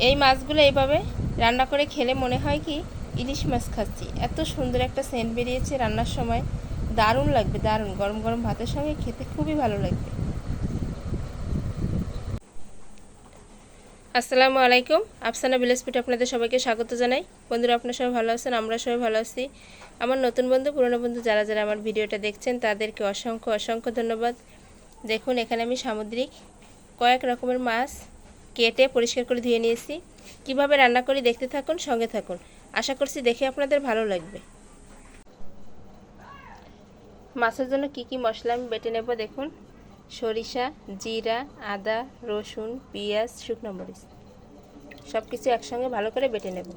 এই মাছগুলো এইভাবে রান্না করে খেলে মনে হয় কি ইলিশ মাছ খাচ্ছি। এত সুন্দর একটা সেন্ট বেরিয়েছে রান্নার সময়, দারুণ লাগবে, দারুণ। গরম গরম ভাতের সঙ্গে খেতে খুবই ভালো লাগবে। আসসালামু আলাইকুম, আফসানা ভিলেজ ফুডে আপনাদের সবাইকে স্বাগত জানাই। বন্ধুরা, আপনারা সবাই ভালো আছেন? আমরা সবাই ভালো আছি। আমার নতুন বন্ধু, পুরনো বন্ধু যারা যারা আমার ভিডিওটা দেখছেন তাদেরকে অসংখ্য অসংখ্য ধন্যবাদ। দেখুন, এখানে আমি সামুদ্রিক কয়েক রকমের মাছ কেটে পরিষ্কার করে ধুয়ে নিয়েছি। কিভাবে রান্না করি দেখতে থাকুন, সঙ্গে থাকুন। আশা করছি দেখে আপনাদের ভালো লাগবে। মাছের জন্য কি কি মশলা আমি বেটে নেব দেখুন। সরিষা, জিরা, আদা, রসুন, পেঁয়াজ, শুকনো মরিচ সব কিছু একসঙ্গে ভালো করে বেটে নেব।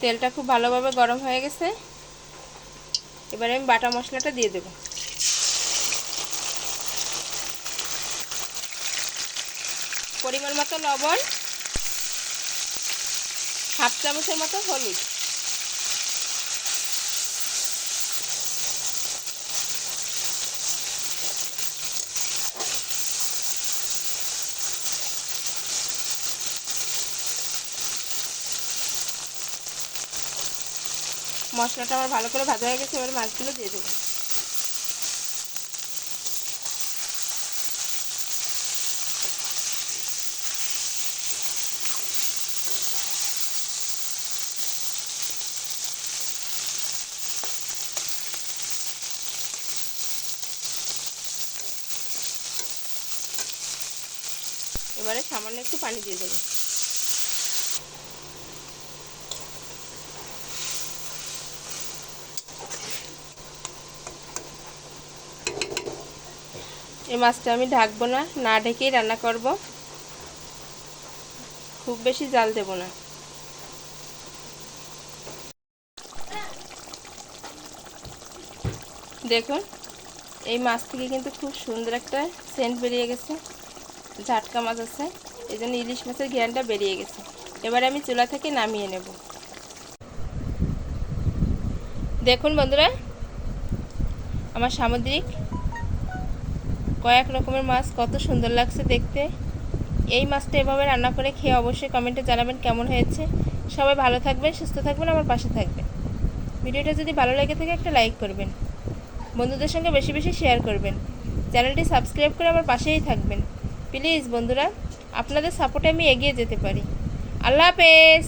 তেলটা খুব ভালোভাবে গরম হয়ে গেছে। এবারে আমি বাটা মশলাটা দিয়ে দেব। পরিমাণ মতো লবণ, হাফ চামচের মতো হলুদ, মশলাটা আমার ভালো করে ভাজা হয়ে গেছে। এবার মাছগুলো দিয়ে দেবো। এবারে সামান্য একটু পানি দিয়ে দেবো। এই মাছটা আমি ঢাকবো না, না ঢেকেই রান্না করব। খুব বেশি জাল দেব না। দেখুন, এই মাছ থেকে কিন্তু খুব সুন্দর একটা সেন্ট বেরিয়ে গেছে। ঝাটকা মাছ আছে, এই জন্য ইলিশ মাছের ঘ্রাণটা বেরিয়ে গেছে। এবারে আমি চুলা থেকে নামিয়ে নেব। দেখুন বন্ধুরা, আমার সামুদ্রিক কয়েক রকমের মাছ কত সুন্দর লাগছে দেখতে। এই মাছটা এভাবে রান্না করে খেয়ে অবশ্যই কমেন্টে জানাবেন কেমন হয়েছে। সবাই ভালো থাকবেন, সুস্থ থাকবেন, আমার পাশে থাকবেন। ভিডিওটা যদি ভালো লেগে থাকে একটা লাইক করবেন, বন্ধুদের সঙ্গে বেশি বেশি শেয়ার করবেন, চ্যানেলটি সাবস্ক্রাইব করে আমার পাশেই থাকবেন প্লিজ। বন্ধুরা, আপনাদের সাপোর্টে আমি এগিয়ে যেতে পারি। আল্লাহ হাফেজ।